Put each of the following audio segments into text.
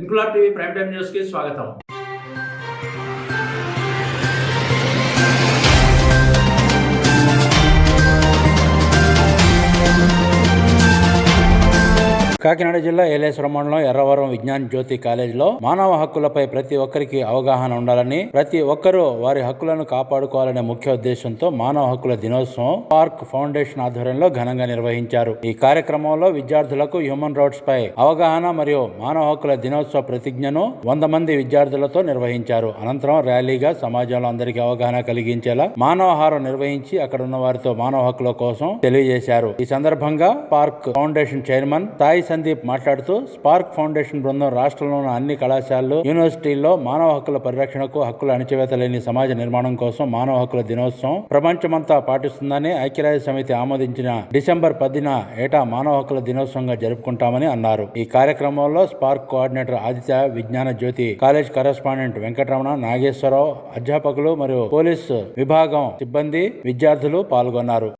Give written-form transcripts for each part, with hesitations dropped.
Inquilab TV prime time news కి స్వాగతం. కాకినాడ జిల్లా ఏలేశ్వరం మండలం ఎర్రవరం విజ్ఞాన్ జ్యోతి కాలేజీలో మానవ హక్కులపై ప్రతి ఒక్కరికి అవగాహన ఉండాలని, ప్రతి ఒక్కరూ వారి హక్కులను కాపాడుకోవాలనే ముఖ్య ఉద్దేశంతో మానవ హక్కుల దినోత్సవం పార్క్ ఫౌండేషన్ ఆధ్వర్యంలో ఘనంగా నిర్వహించారు. ఈ కార్యక్రమంలో విద్యార్థులకు హ్యూమన్ రైట్స్ పై అవగాహన మరియు మానవ హక్కుల దినోత్సవ ప్రతిజ్ఞను 100 మంది విద్యార్థులతో నిర్వహించారు. అనంతరం ర్యాలీగా సమాజంలో అందరికీ అవగాహన కలిగించేలా మానవహారం నిర్వహించి అక్కడ ఉన్న వారితో మానవ హక్కుల కోసం తెలియజేశారు. ఈ సందర్భంగా park foundation chairman Sai Sandeep మాట్లాడుతూ, స్పార్క్ ఫౌండేషన్ బృందం రాష్ట్రంలోని అన్ని కళాశాలలు, యూనివర్సిటీల్లో మానవ హక్కుల పరిరక్షణకు, హక్కుల అణచివేత లేని సమాజ నిర్మాణం కోసం మానవ హక్కుల దినోత్సవం ప్రపంచమంతా పాటిస్తుందని, ఐక్యరాజ్య సమితి ఆమోదించిన డిసెంబర్ 10న ఏటా మానవ హక్కుల దినోత్సవంగా జరుపుకుంటామని అన్నారు. ఈ కార్యక్రమంలో స్పార్క్ కోఆర్డినేటర్ ఆదిత్య, విజ్ఞాన జ్యోతి కాలేజ్ కరెస్పాండెంట్ వెంకటరమణ, నాగేశ్వరరావు, అధ్యాపకులు మరియు పోలీసు విభాగం సిబ్బంది, విద్యార్థులు పాల్గొన్నారు.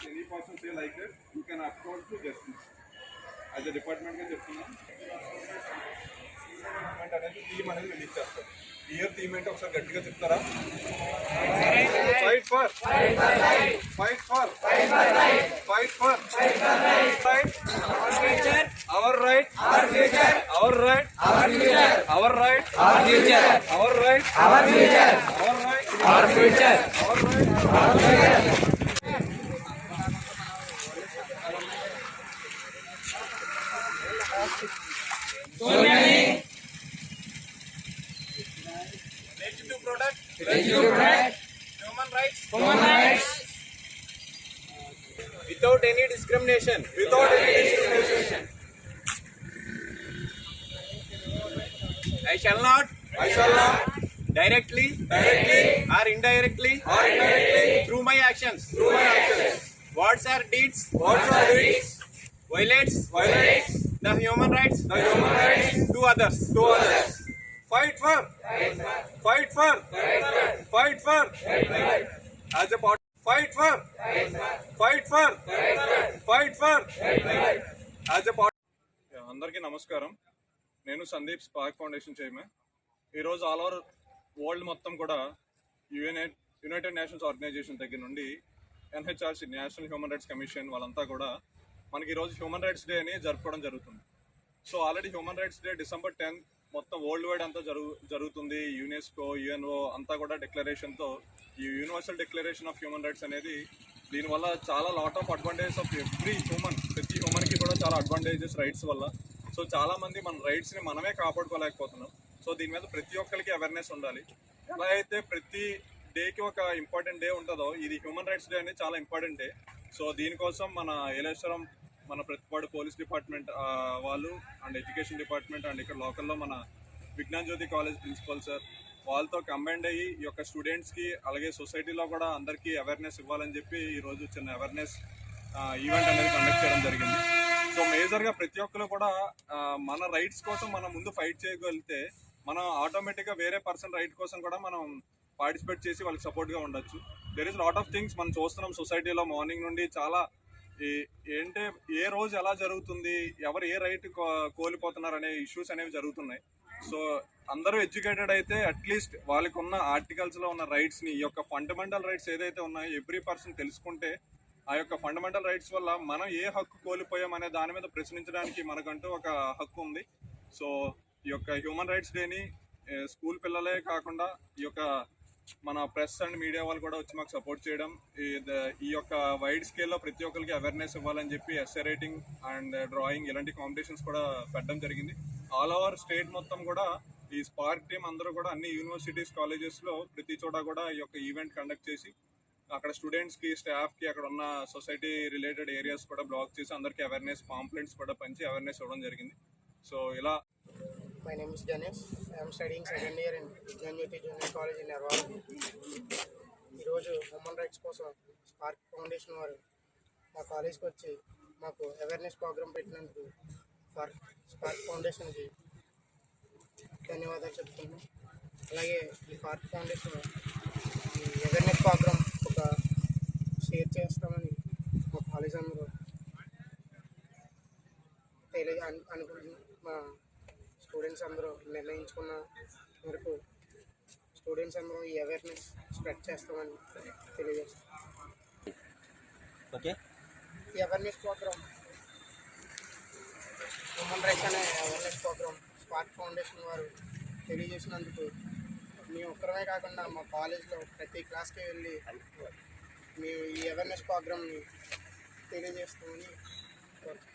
Any person say like that, you can approach to justice. As a department గా చెప్తున్నాం, అనేది థీమ్ అనేది రిలీజ్ చేస్తారు. ఇయర్ థీమ్ ఏంటో ఒకసారి గట్టిగా చెప్తారా? Fight for fight for fight for hour right our future hour right our future hour right our future hour right our future hour right our future hour right our future. Human rights without any discrimination. I shall not directly or indirectly through my actions words or deeds violates the human rights to others. Fight for as a part. Fight for as a part. అందరికీ నమస్కారం. నేను Sandeep, spark foundation chairman. ఈరోజు all over world మొత్తం కూడా United nations organisation దగ్గర నుండి NHRC, national human rights commission, వాళ్ళంతా కూడా మనకి ఈరోజు హ్యూమన్ రైట్స్ డే అని జరుపుకోవడం జరుగుతుంది. So already human rights day December 10 మొత్తం వరల్డ్ వైడ్ అంతా జరుగుతుంది. యునెస్కో, UNO అంతా కూడా డిక్లరేషన్తో, ఈ universal declaration of human rights అనేది, దీనివల్ల చాలా లాట్ ఆఫ్ అడ్వాంటేజెస్ ఆఫ్ ప్రతి హ్యూమన్కి కూడా చాలా అడ్వాంటేజెస్ రైట్స్ వల్ల. సో చాలామంది మన రైట్స్ని మనమే కాపాడుకోలేకపోతున్నాం. సో దీని మీద ప్రతి ఒక్కరికి అవేర్నెస్ ఉండాలి. ఎలా అయితే ప్రతి డేకి ఒక ఇంపార్టెంట్ డే ఉంటుందో, ఇది హ్యూమన్ రైట్స్ డే అనేది చాలా ఇంపార్టెంట్ డే. సో దీనికోసం మన ఏలేశ్వరం, మన ప్రతిపాడు పోలీస్ డిపార్ట్మెంట్ వాళ్ళు అండ్ ఎడ్యుకేషన్ డిపార్ట్మెంట్ అండ్ ఇక్కడ లోకల్లో మన విజ్ఞాన్ జ్యోతి కాలేజ్ ప్రిన్సిపల్ సార్, వాళ్ళతో కంబైండ్ అయ్యి ఈ యొక్క స్టూడెంట్స్కి అలాగే సొసైటీలో కూడా అందరికీ అవేర్నెస్ ఇవ్వాలని చెప్పి ఈరోజు చిన్న అవేర్నెస్ ఈవెంట్ అనేది కండక్ట్ చేయడం జరిగింది. సో మేజర్గా ప్రతి ఒక్కరు కూడా మన రైట్స్ కోసం మనం ముందు ఫైట్ చేయగలిగితే మనం ఆటోమేటిక్గా వేరే పర్సన్ రైట్ కోసం కూడా మనం పార్టిసిపేట్ చేసి వాళ్ళకి సపోర్ట్గా ఉండొచ్చు. There is lot of things మనం చూస్తున్నాం సొసైటీలో. మార్నింగ్ నుండి చాలా ఏంటే ఏ రోజు ఎలా జరుగుతుంది, ఎవరు ఏ రైట్ కోల్పోతున్నారు అనే ఇష్యూస్ అనేవి జరుగుతున్నాయి. సో అందరూ ఎడ్యుకేటెడ్ అయితే అట్లీస్ట్ వాళ్ళకు ఉన్న ఆర్టికల్స్లో ఉన్న రైట్స్ని, ఈ యొక్క ఫండమెంటల్ రైట్స్ ఏదైతే ఉన్నాయో ఎవ్రీ పర్సన్ తెలుసుకుంటే, ఆ యొక్క ఫండమెంటల్ రైట్స్ వల్ల మనం ఏ హక్కు కోల్పోయామనే దాని మీద ప్రశ్నించడానికి మనకంటూ ఒక హక్కు ఉంది. సో ఈ యొక్క హ్యూమన్ రైట్స్ డేని స్కూల్ పిల్లలే కాకుండా ఈ యొక్క మన ప్రెస్ అండ్ మీడియా వాళ్ళు కూడా వచ్చి మాకు సపోర్ట్ చేయడం, ఈ యొక్క వైడ్ స్కేల్లో ప్రతి ఒక్కరికి అవేర్నెస్ ఇవ్వాలని చెప్పి ఎస్ఏ రైటింగ్ అండ్ డ్రాయింగ్ ఇలాంటి కాంపిటీషన్స్ కూడా పెట్టడం జరిగింది. ఆల్ ఓవర్ స్టేట్ మొత్తం కూడా ఈ స్పార్క్ టీమ్ అందరూ కూడా అన్ని యూనివర్సిటీస్, కాలేజెస్లో ప్రతి చోట కూడా ఈ యొక్క ఈవెంట్ కండక్ట్ చేసి అక్కడ స్టూడెంట్స్కి స్టాఫ్కి అక్కడ ఉన్న సొసైటీ రిలేటెడ్ ఏరియాస్ కూడా బ్లాక్ చేసి అందరికీ అవేర్నెస్ పాంప్లెంట్స్ కూడా పంచి అవేర్నెస్ ఇవ్వడం జరిగింది. సో ఇలా My name is Ganesh. I am studying second year in Vijnanjyoti Junior College in Ervaram. ఈరోజు హ్యూమన్ రైట్స్ కోసం స్పార్క్ ఫౌండేషన్ వారు మా కాలేజ్కి వచ్చి మాకు అవేర్నెస్ ప్రోగ్రామ్ పెట్టినందుకు స్పార్క్ ఫౌండేషన్కి ధన్యవాదాలు చెప్తున్నాను. అలాగే ఈ స్పార్క్ ఫౌండేషన్ ఈ అవేర్నెస్ ప్రోగ్రామ్ ఒక షేర్ చేస్తామని మా కాలేజ్ అందరూ అనుకుంటున్నాం. మా స్టూడెంట్స్ అందరూ నిర్ణయించుకున్న వరకు స్టూడెంట్స్ అందరూ ఈ అవేర్నెస్ స్ప్రెడ్ చేస్తామని తెలియజేస్తాం. ఓకే, ఈ అవేర్నెస్ ప్రోగ్రామ్ హ్యూమన్ రైట్స్ అనే అవేర్నెస్ ప్రోగ్రామ్ స్పార్క్ ఫౌండేషన్ వారు తెలియజేసినందుకు మేము ఒక్కరమే కాకుండా మా కాలేజ్లో ప్రతి క్లాస్కి వెళ్ళి మేము ఈ అవేర్నెస్ ప్రోగ్రామ్ని తెలియజేస్తామని కోరుతున్నాం.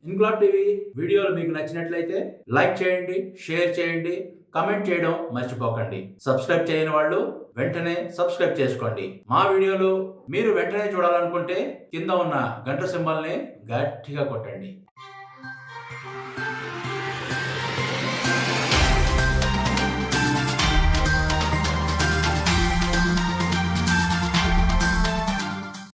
ఇన్క్లాబ్ టీవీ వీడియోలు మీకు నచ్చినట్లయితే లైక్ చేయండి, షేర్ చేయండి, కమెంట్ చేయడం మర్చిపోకండి. సబ్స్క్రైబ్ చేయని వాళ్ళు వెంటనే సబ్స్క్రైబ్ చేసుకోండి. మా వీడియోలు మీరు వెంటనే చూడాలనుకుంటే కింద ఉన్న గంట సింబల్ని గట్టిగా కొట్టండి.